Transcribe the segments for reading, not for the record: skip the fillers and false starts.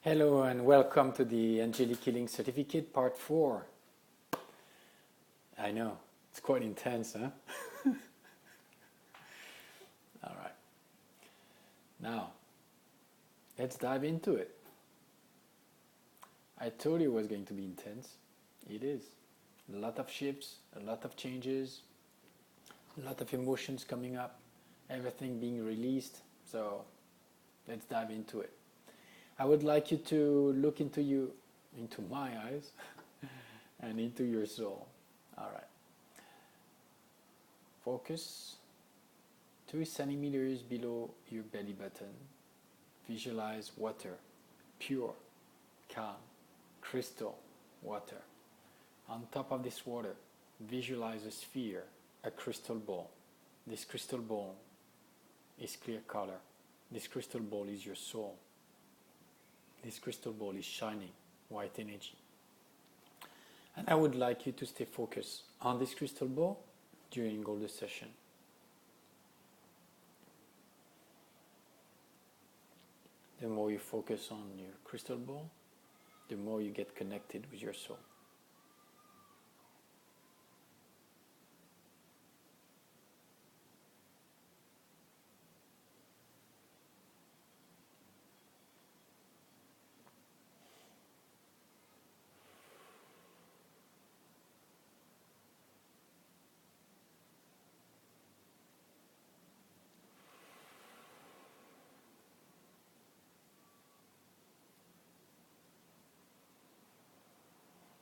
Hello and welcome to the Angelic Healing Certificate Part 4. I know, it's quite intense, huh? All right. Now, let's dive into it. I told you it was going to be intense. It is. A lot of shifts, a lot of changes, a lot of emotions coming up, everything being released. So, let's dive into it. I would like you to look into my eyes and into your soul. All right. Focus 2 centimeters below your belly button. Visualize water, pure, calm, crystal water. On top of this water, visualize a sphere, a crystal ball. This crystal ball is clear color. This crystal ball is your soul. This crystal ball is shining, white energy. And I would like you to stay focused on this crystal ball during all the session. The more you focus on your crystal ball, the more you get connected with your soul.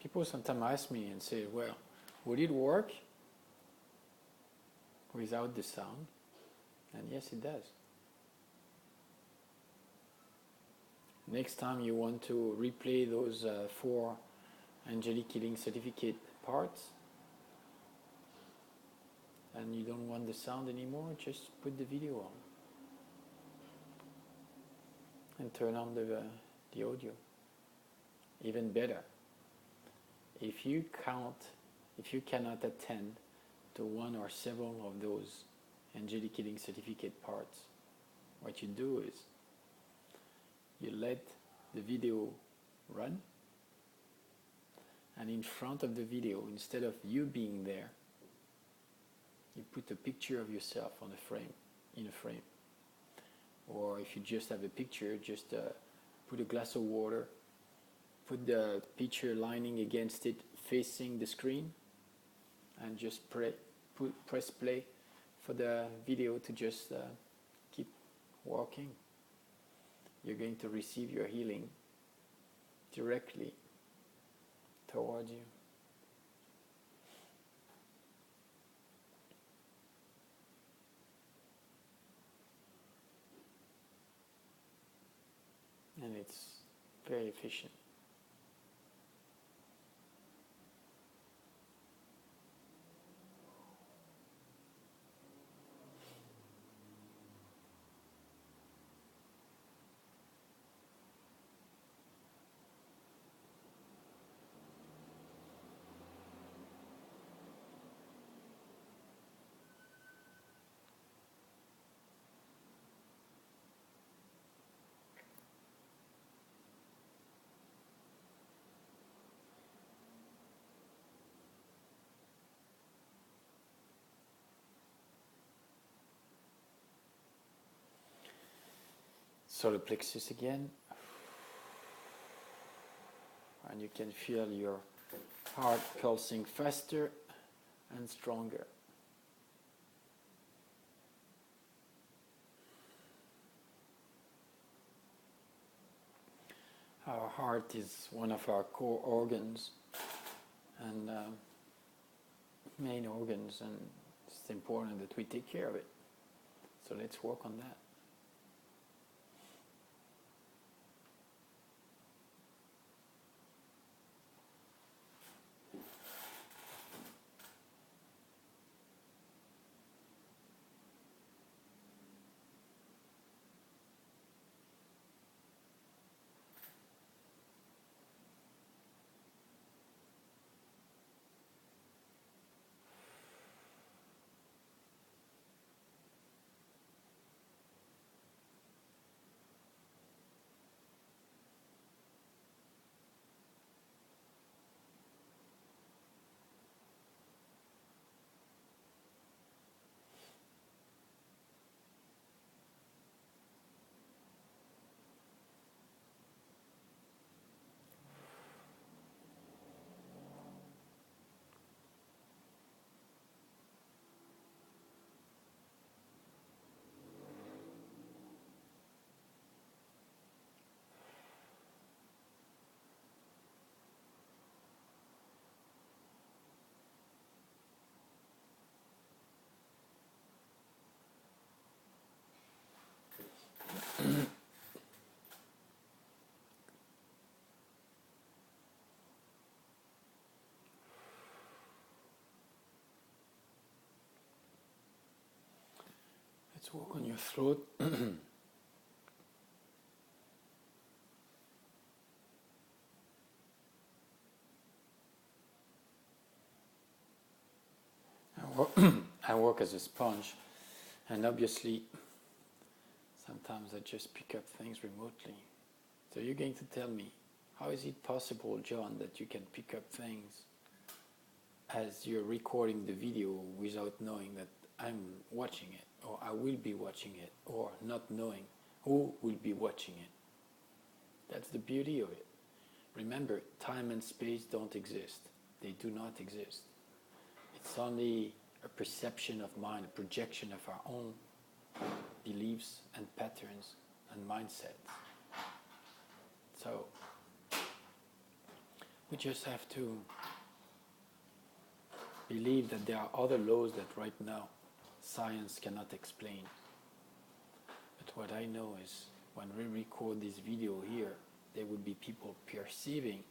People sometimes ask me and say, well, would it work without the sound? And yes, it does. Next time you want to replay those 4 Angelic Healing Certificate parts, and you don't want the sound anymore, just put the video on and turn on the audio. Even better, if you cannot attend to one or several of those Angelic Healing Certificate parts, what you do is you let the video run, and in front of the video, instead of you being there, you put a picture of yourself in a frame. Or if you just have a picture, just put a glass of water, put the picture lining against it facing the screen, and just press play for the video to just keep walking. You're going to receive your healing directly towards you. And it's very efficient. Solar plexus again, and you can feel your heart pulsing faster and stronger. Our heart is one of our core organs and main organs, and it's important that we take care of it. So let's work on that. Just work on your throat. And I work as a sponge, and obviously sometimes I just pick up things remotely. So you're going to tell me, how is it possible, John, that you can pick up things as you're recording the video without knowing that I'm watching it, or I will be watching it, or not knowing who will be watching it? That's the beauty of it. Remember, time and space don't exist. They do not exist. It's only a perception of mind, a projection of our own beliefs and patterns and mindsets. So we just have to believe that there are other laws that right now science cannot explain. But what I know is when we record this video here, there will be people perceiving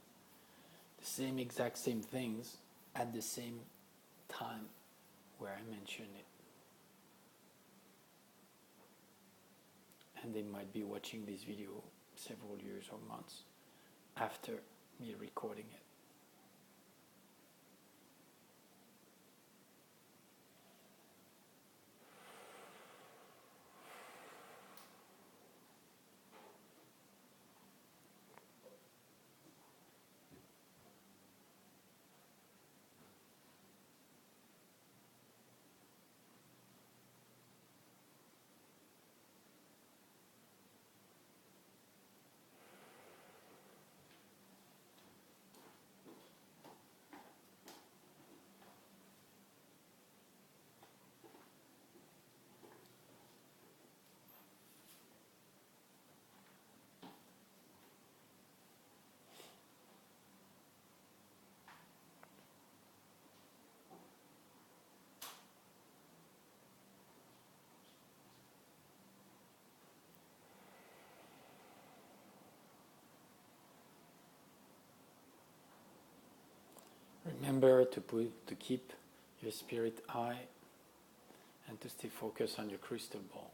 the exact same things at the same time where I mention it. And they might be watching this video several years or months after me recording it. Remember to keep your spirit high and to stay focused on your crystal ball.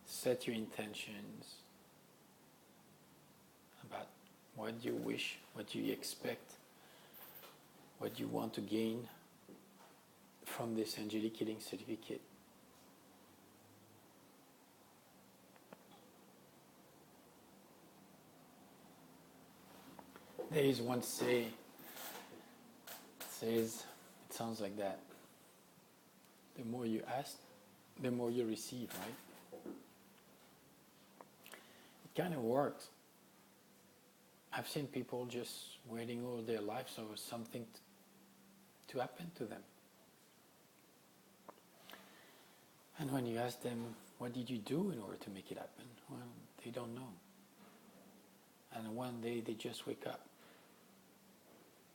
Set your intentions about what you wish, what you expect, what you want to gain from this angelic healing certificate. There is one say, it sounds like that. The more you ask, the more you receive, right? It kind of works. I've seen people just waiting all their lives for something to happen to them. And when you ask them, what did you do in order to make it happen? Well, they don't know. And one day they just wake up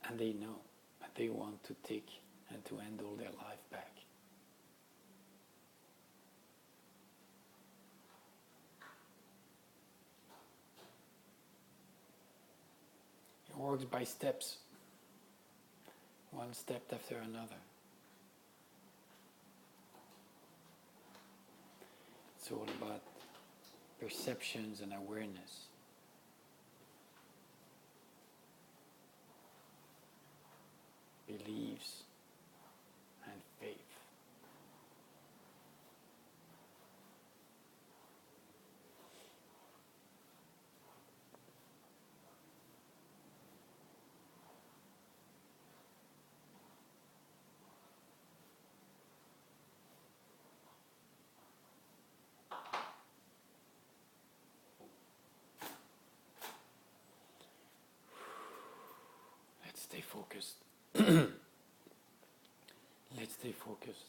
and they know that they want to take and to handle their life back. It works by steps, one step after another. It's all about perceptions and awareness. Beliefs and faith. Let's stay focused. Let's stay focused.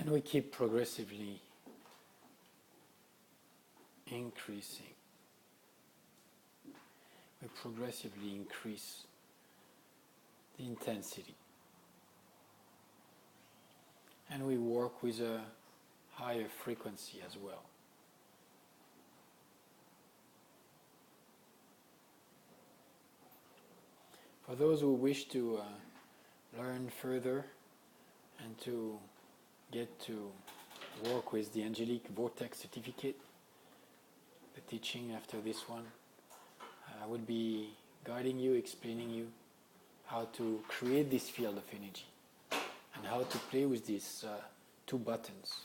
And we keep progressively increasing. We progressively increase the intensity. And we work with a higher frequency as well. For those who wish to learn further and to get to work with the Angelic Vortex certificate, the teaching after this one, I will be guiding you, explaining you how to create this field of energy and how to play with these two buttons.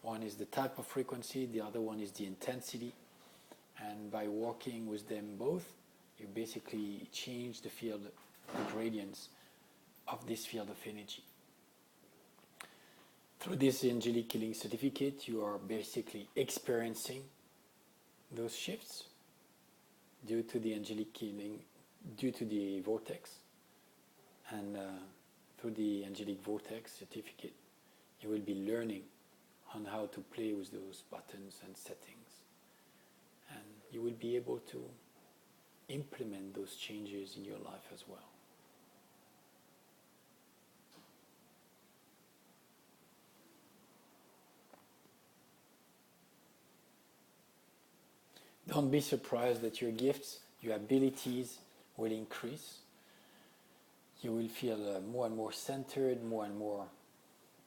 One is the type of frequency, the other one is the intensity. And by working with them both, you basically change the field, the gradients of this field of energy. Through this Angelic Healing Certificate, you are basically experiencing those shifts due to the Angelic Healing, due to the vortex. And through the Angelic Vortex Certificate, you will be learning on how to play with those buttons and settings. And you will be able to implement those changes in your life as well. Don't be surprised that your gifts, your abilities will increase. You will feel more and more centered, more and more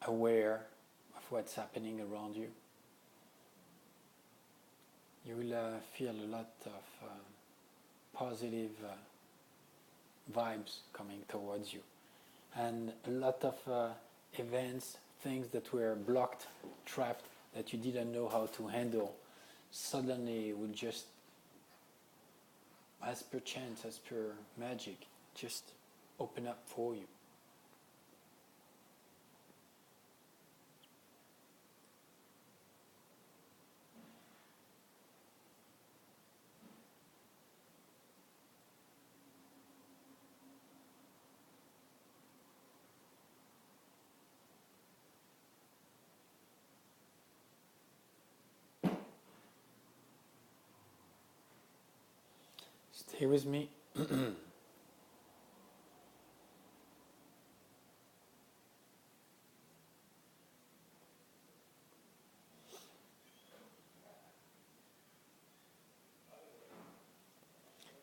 aware of what's happening around you. You will feel a lot of positive vibes coming towards you. And a lot of events, things that were blocked, trapped, that you didn't know how to handle, suddenly will just, as per chance, as per magic, just open up for you. Stay with me.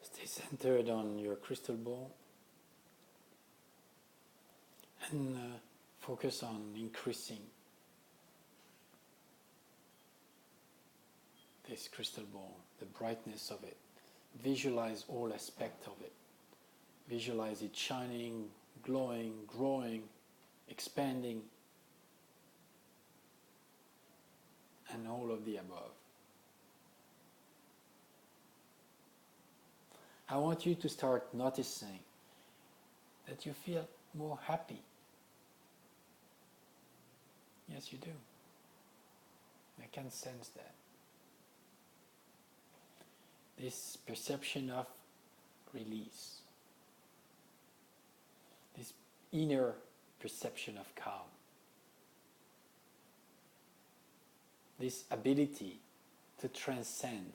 Stay centered on your crystal ball and focus on increasing this crystal ball, the brightness of it. Visualize all aspects of it. Visualize it shining, glowing, growing, expanding, and all of the above. I want you to start noticing that you feel more happy. Yes, you do. I can sense that. This perception of release, this inner perception of calm, this ability to transcend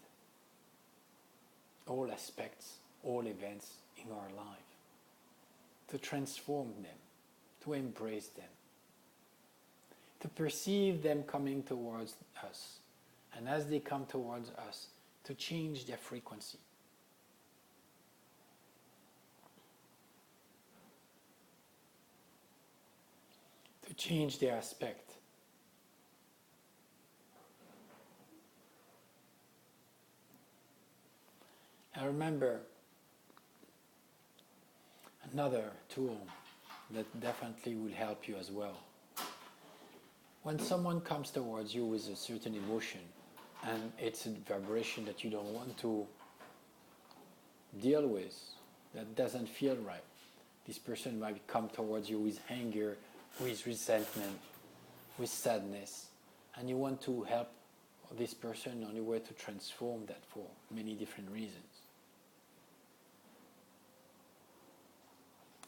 all aspects, all events in our life, to transform them, to embrace them, to perceive them coming towards us, and as they come towards us, to change their frequency. To change their aspect. And remember, another tool that definitely will help you as well. When someone comes towards you with a certain emotion, and it's a vibration that you don't want to deal with, that doesn't feel right. This person might come towards you with anger, with resentment, with sadness, and you want to help this person on your way to transform that for many different reasons.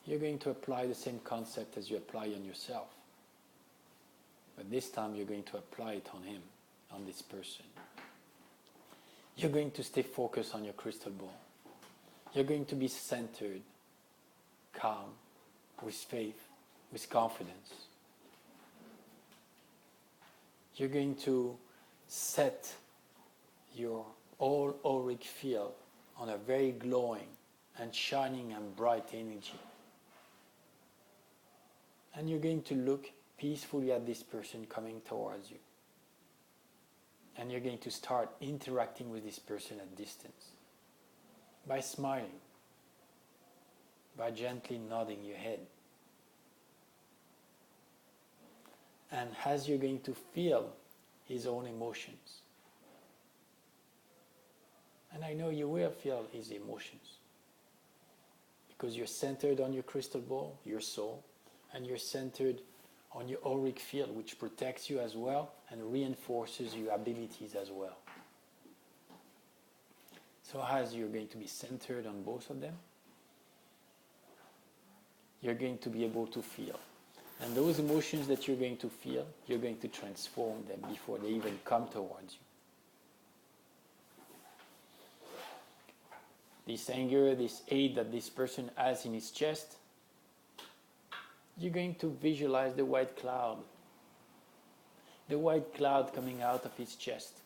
You're going to apply the same concept as you apply on yourself. But this time you're going to apply it on him, on this person. You're going to stay focused on your crystal ball. You're going to be centered, calm, with faith, with confidence. You're going to set your whole auric field on a very glowing and shining and bright energy. And you're going to look peacefully at this person coming towards you. And you're going to start interacting with this person at distance by smiling, by gently nodding your head. And as you're going to feel his own emotions, and I know you will feel his emotions, because you're centered on your crystal ball, your soul, and you're centered on your auric field, which protects you as well and reinforces your abilities as well. So as you're going to be centered on both of them, you're going to be able to feel. And those emotions that you're going to feel, you're going to transform them before they even come towards you. This anger, this hate that this person has in his chest, you're going to visualize the white cloud. The white cloud coming out of his chest.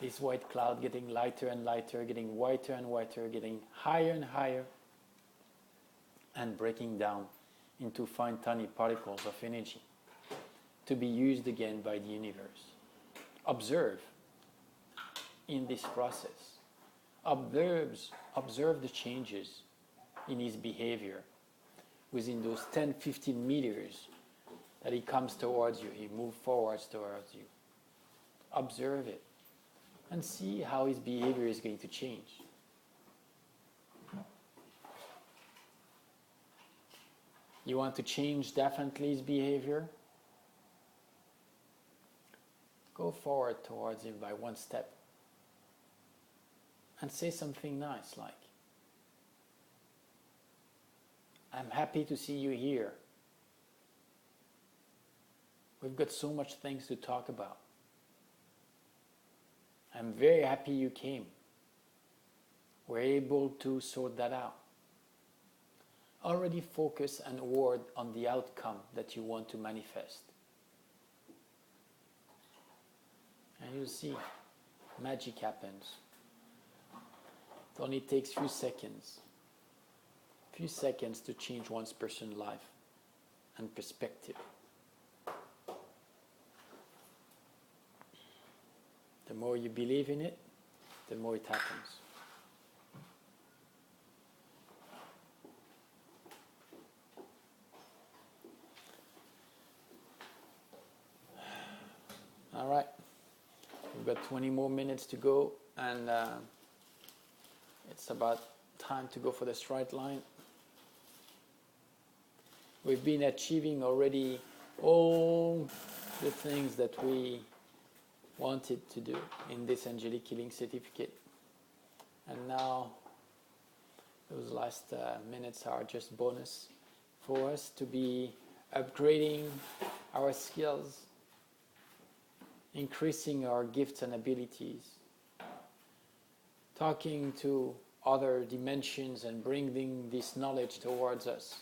This white cloud getting lighter and lighter, getting whiter and whiter, getting higher and higher, and breaking down into fine tiny particles of energy to be used again by the universe. Observe in this process. Observe the changes in his behavior within those 10-15 meters that he comes towards you, he moves forwards towards you. Observe it and see how his behavior is going to change. You want to change definitely his behavior? Go forward towards him by one step and say something nice like, I'm happy to see you here. We've got so much things to talk about. I'm very happy you came. We're able to sort that out. Already focus and word on the outcome that you want to manifest. And you'll see, magic happens. It only takes few seconds to change one's person's life and perspective. The more you believe in it, the more it happens. All right, we've got 20 more minutes to go, and it's about time to go for the straight line. We've been achieving already all the things that we wanted to do in this Angelic Healing Certificate. And now those last minutes are just bonus for us to be upgrading our skills, increasing our gifts and abilities, talking to other dimensions and bringing this knowledge towards us.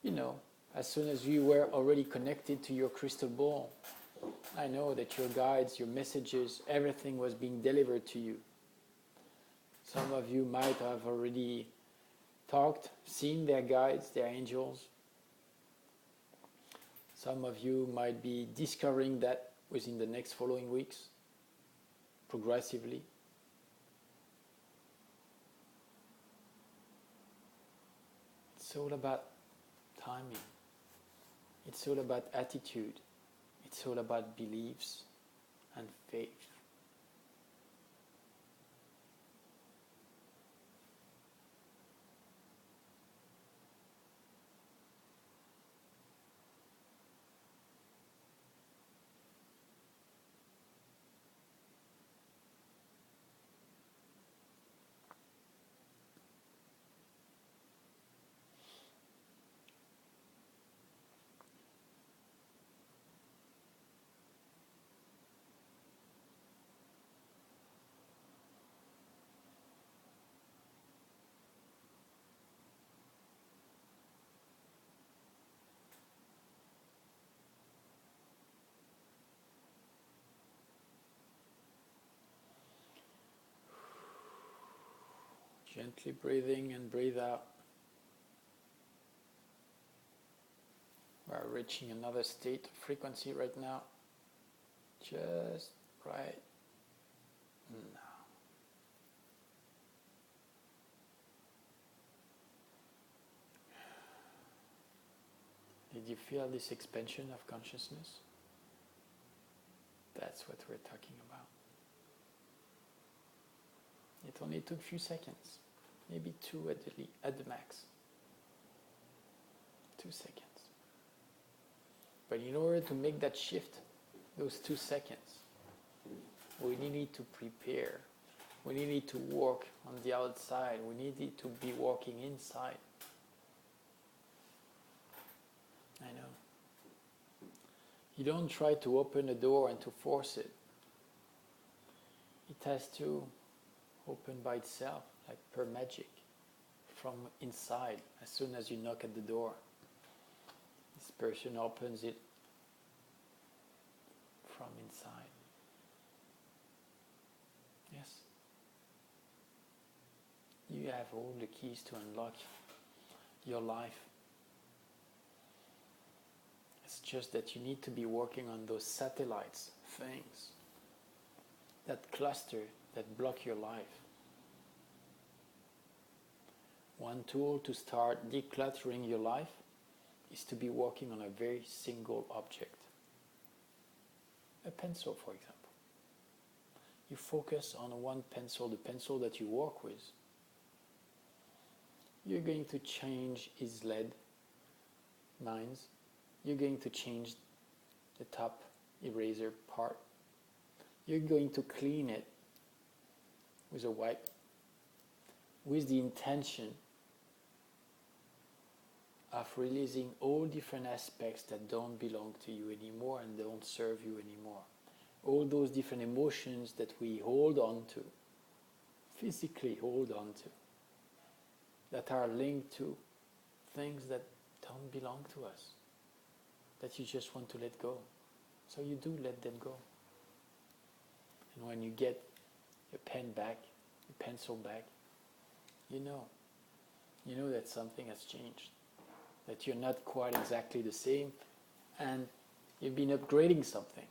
You know, as soon as you were already connected to your crystal ball, I know that your guides, your messages, everything was being delivered to you. Some of you might have already talked, seen their guides, their angels. Some of you might be discovering that within the next following weeks, progressively. It's all about timing. It's all about attitude. It's all about beliefs and faith. Gently breathing and breathe out. We're reaching another state of frequency right now. Just right now. Did you feel this expansion of consciousness? That's what we're talking about. It only took a few seconds, maybe 2 at the max. 2 seconds. But in order to make that shift, those 2 seconds, we needed to prepare. We needed to work on the outside. We needed to be working inside. I know. You don't try to open a door and to force it. It has to open by itself, like per magic, from inside, as soon as you knock at the door. This person opens it from inside. Yes. You have all the keys to unlock your life. It's just that you need to be working on those satellites, things, that cluster that block your life. One tool to start decluttering your life is to be working on a very single object. A pencil, for example. You focus on one pencil, the pencil that you work with. You're going to change his lead lines. You're going to change the top eraser part. You're going to clean it with a wipe, with the intention of releasing all different aspects that don't belong to you anymore and don't serve you anymore. All those different emotions that we hold on to, physically hold on to, that are linked to things that don't belong to us, that you just want to let go. So you do let them go. And when you get your pen back, your pencil back, you know that something has changed, that you're not quite exactly the same, and you've been upgrading something.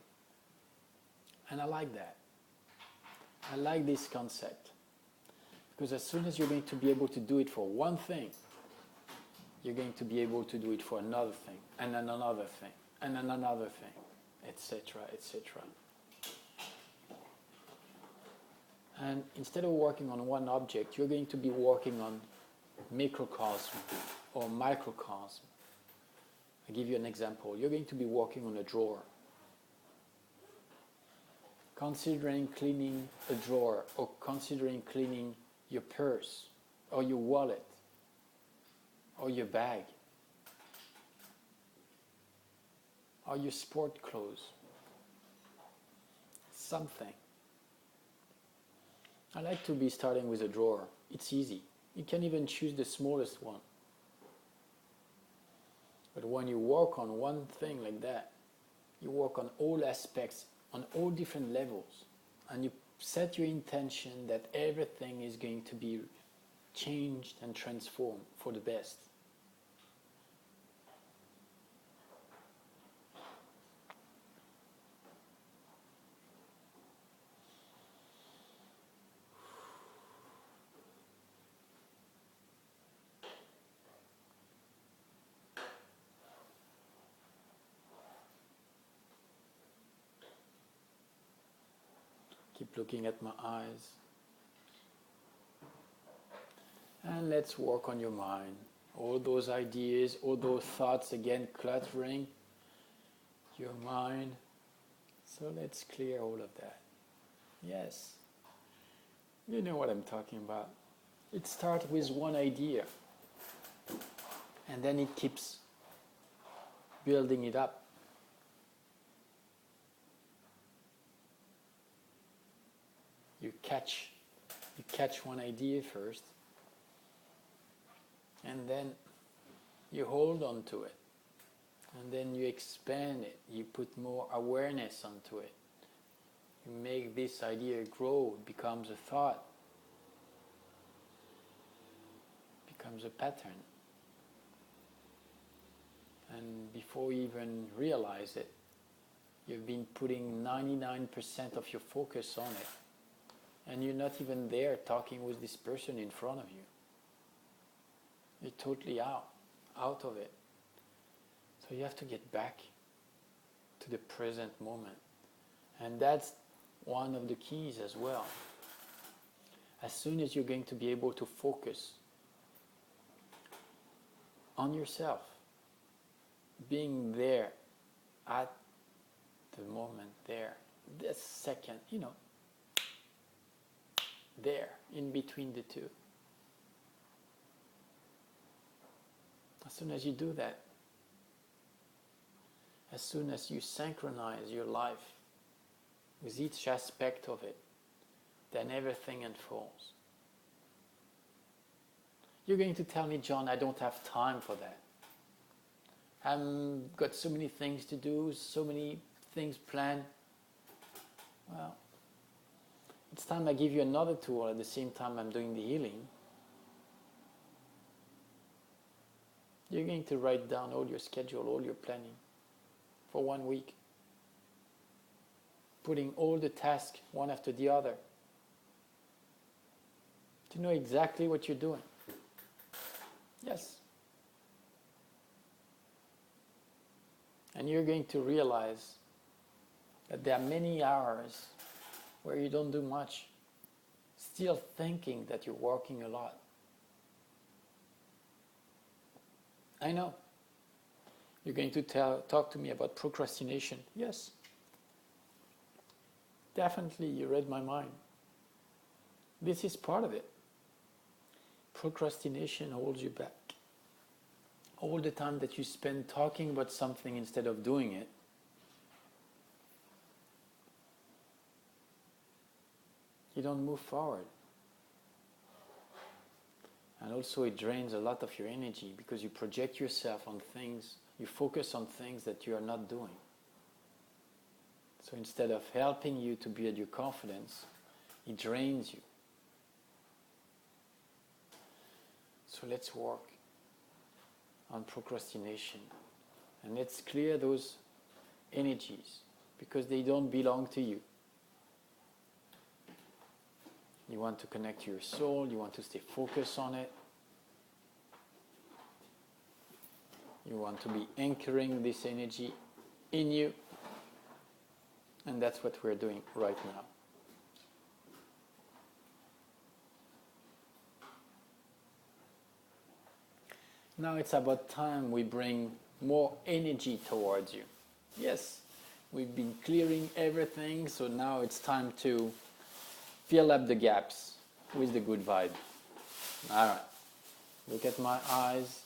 And I like that. I like this concept. Because as soon as you're going to be able to do it for one thing, you're going to be able to do it for another thing, and then another thing, and then another thing, etc., etc. And instead of working on one object, you're going to be working on microcosm or microcosm. I'll give you an example. You're going to be working on a drawer. Considering cleaning a drawer, or considering cleaning your purse, or your wallet, or your bag, or your sport clothes. Something. I like to be starting with a drawer. It's easy. You can even choose the smallest one. But when you work on one thing like that, you work on all aspects, on all different levels, and you set your intention that everything is going to be changed and transformed for the best. Keep looking at my eyes. And let's work on your mind. All those ideas, all those thoughts, again, cluttering your mind. So let's clear all of that. Yes. You know what I'm talking about. It starts with one idea. And then it keeps building it up. You catch one idea first, and then you hold on to it, and then you expand it, you put more awareness onto it, you make this idea grow, it becomes a thought, becomes a pattern. And before you even realize it, you've been putting 99% of your focus on it. And you're not even there talking with this person in front of you. You're totally out of it. So you have to get back to the present moment. And that's one of the keys as well. As soon as you're going to be able to focus on yourself, being there at the moment, there, this second, there, in between the two. As soon as you do that, as soon as you synchronize your life with each aspect of it, then everything unfolds. You're going to tell me, John, I don't have time for that. I've got so many things to do, so many things planned. Well, it's time I give you another tool at the same time I'm doing the healing. You're going to write down all your schedule, all your planning for 1 week. Putting all the tasks one after the other. To know exactly what you're doing. Yes. And you're going to realize that there are many hours where you don't do much, still thinking that you're working a lot. I know. You're going to talk to me about procrastination. Yes. Definitely, you read my mind. This is part of it. Procrastination holds you back. All the time that you spend talking about something instead of doing it, you don't move forward. And also it drains a lot of your energy because you project yourself on things, you focus on things that you are not doing. So instead of helping you to build your confidence, it drains you. So let's work on procrastination. And let's clear those energies because they don't belong to you. You want to connect to your soul, you want to stay focused on it. You want to be anchoring this energy in you. And that's what we're doing right now. Now it's about time we bring more energy towards you. Yes, we've been clearing everything, so now it's time to fill up the gaps with the good vibe. All right, look at my eyes.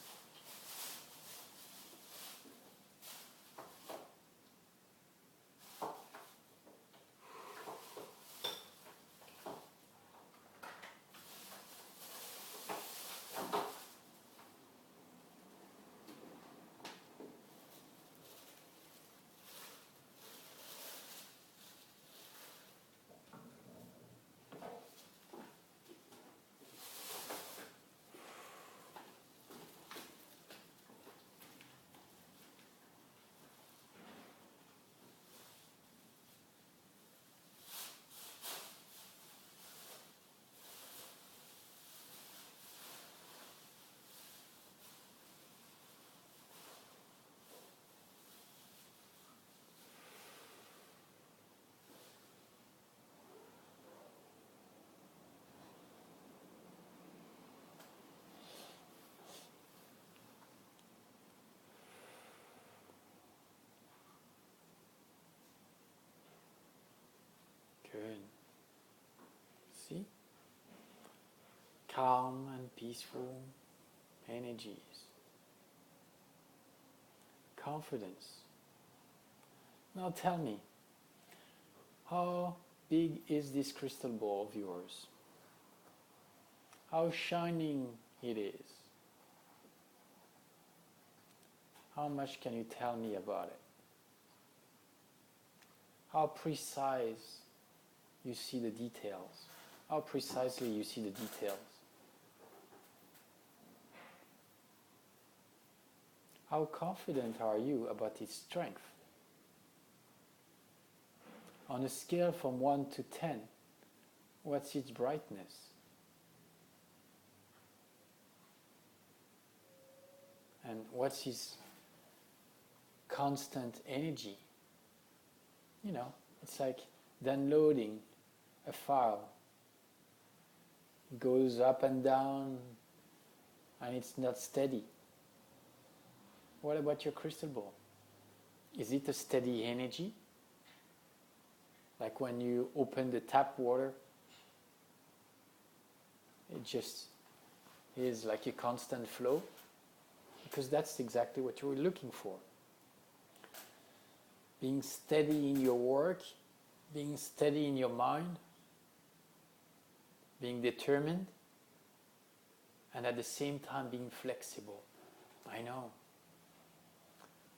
Good. See? Calm and peaceful energies. Confidence. Now tell me, how big is this crystal ball of yours? How shining it is? How much can you tell me about it? How precise you see the details? How precisely you see the details? How confident are you about its strength? On a scale from 1 to 10, what's its brightness? And what's its constant energy? You know, it's like downloading a file. It goes up and down and it's not steady. What about your crystal ball? Is it a steady energy? Like when you open the tap water, it just is like a constant flow? Because that's exactly what you're looking for. Being steady in your work, being steady in your mind, being determined, and at the same time being flexible. I know.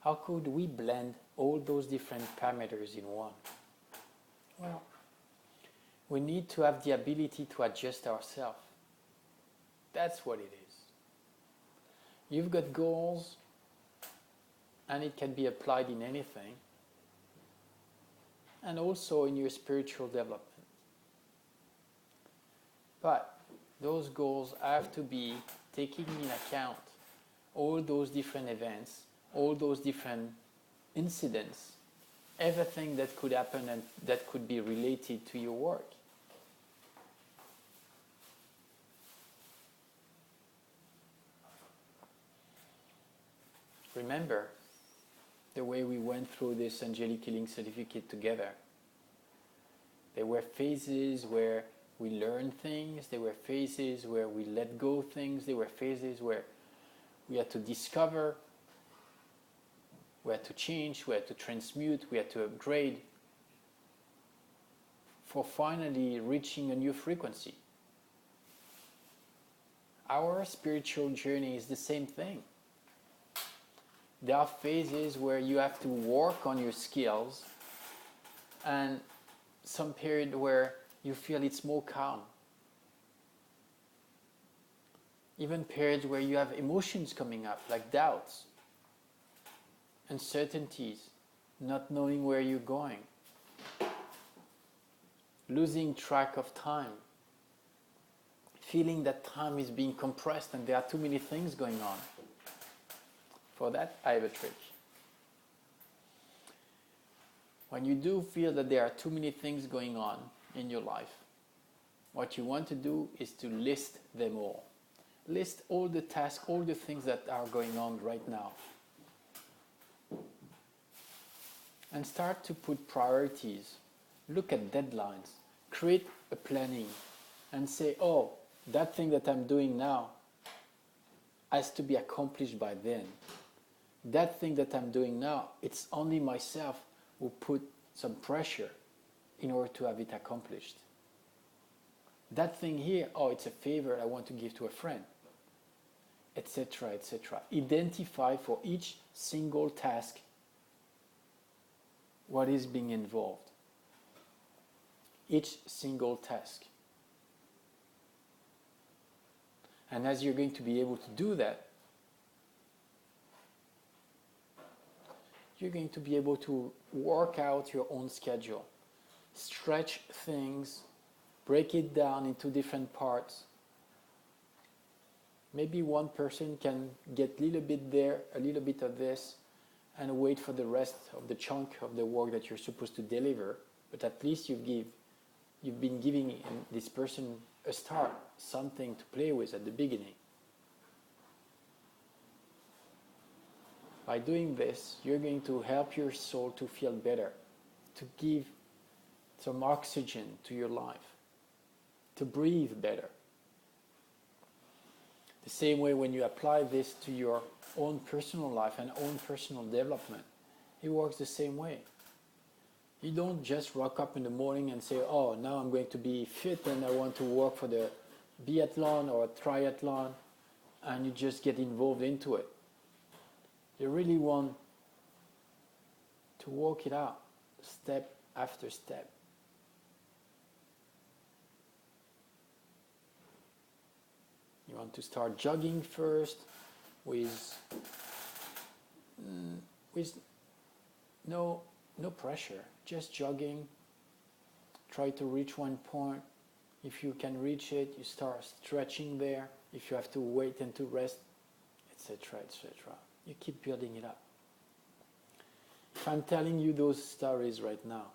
How could we blend all those different parameters in one? Well, we need to have the ability to adjust ourselves. That's what it is. You've got goals, and it can be applied in anything, and also in your spiritual development. But those goals have to be taking in account all those different events, all those different incidents, everything that could happen and that could be related to your work. Remember the way we went through this Angelic Healing Certificate together. There were phases where we learned things, there were phases where we let go things, there were phases where we had to discover, we had to change, we had to transmute, we had to upgrade for finally reaching a new frequency. Our spiritual journey is the same thing. There are phases where you have to work on your skills and some period where you feel it's more calm. Even periods where you have emotions coming up, like doubts, uncertainties, not knowing where you're going, losing track of time, feeling that time is being compressed and there are too many things going on. For that, I have a trick. When you do feel that there are too many things going on in your life, what you want to do is to list them all. List all the tasks, all the things that are going on right now. And start to put priorities. Look at deadlines. Create a planning and say, oh, that thing that I'm doing now has to be accomplished by then. That thing that I'm doing now, it's only myself who put some pressure in order to have it accomplished. That thing here, oh, it's a favor I want to give to a friend, etc., etc. Identify for each single task what is being involved. Each single task. And as you're going to be able to do that, you're going to be able to work out your own schedule, stretch things, break it down into different parts. Maybe one person can get a little bit there, a little bit of this, and wait for the rest of the chunk of the work that you're supposed to deliver. But at least you've been giving this person a start, something to play with at the beginning. By doing this, you're going to help your soul to feel better, to give some oxygen to your life, to breathe better. The same way when you apply this to your own personal life and own personal development, it works the same way. You don't just rock up in the morning and say, oh, now I'm going to be fit and I want to work for the biathlon or a triathlon, and you just get involved into it. You really want to work it out step after step. You want to start jogging first with with no pressure, just jogging. Try to reach one point. If you can reach it, you start stretching there. If you have to wait and to rest, etc., etc. You keep building it up. If I'm telling you those stories right now,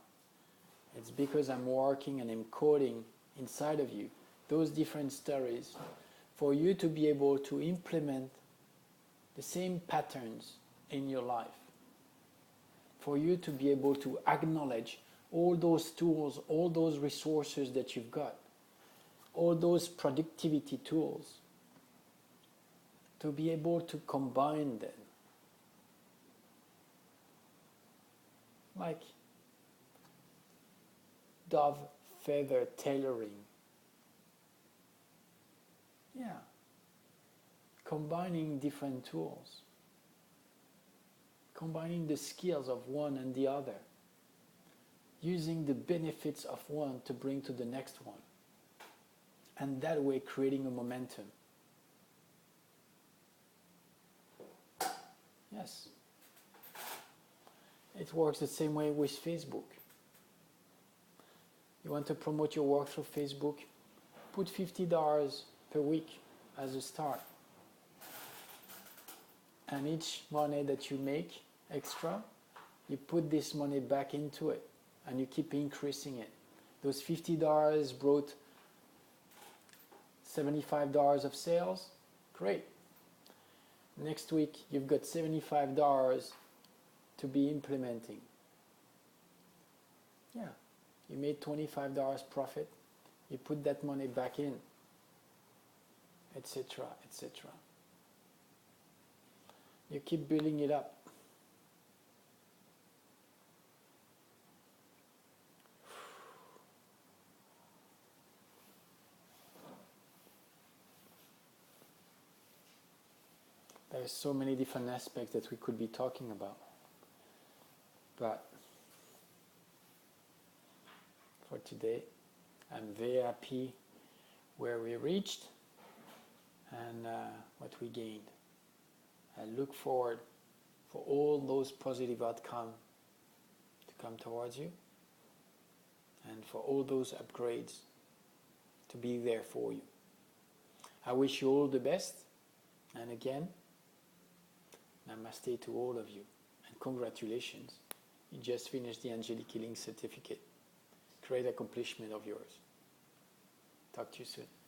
it's because I'm working and encoding inside of you those different stories for you to be able to implement the same patterns in your life. For you to be able to acknowledge all those tools, all those resources that you've got, all those productivity tools, to be able to combine them. Like dove feather tailoring. Yeah. Combining different tools. Combining the skills of one and the other. Using the benefits of one to bring to the next one. And that way creating a momentum. Yes. It works the same way with Facebook. You want to promote your work through Facebook? Put $50 per week as a start. And each money that you make extra, you put this money back into it and you keep increasing it. Those $50 brought $75 of sales, great. Next week you've got $75 to be implementing. Yeah, you made $25 profit, you put that money back in, etc., etc. You keep building it up. There's so many different aspects that we could be talking about. But for today, I'm very happy where we reached and what we gained. I look forward for all those positive outcomes to come towards you and for all those upgrades to be there for you. I wish you all the best, and again, namaste to all of you, and congratulations. You just finished the Angelic Healing Certificate. Great accomplishment of yours. Talk to you soon.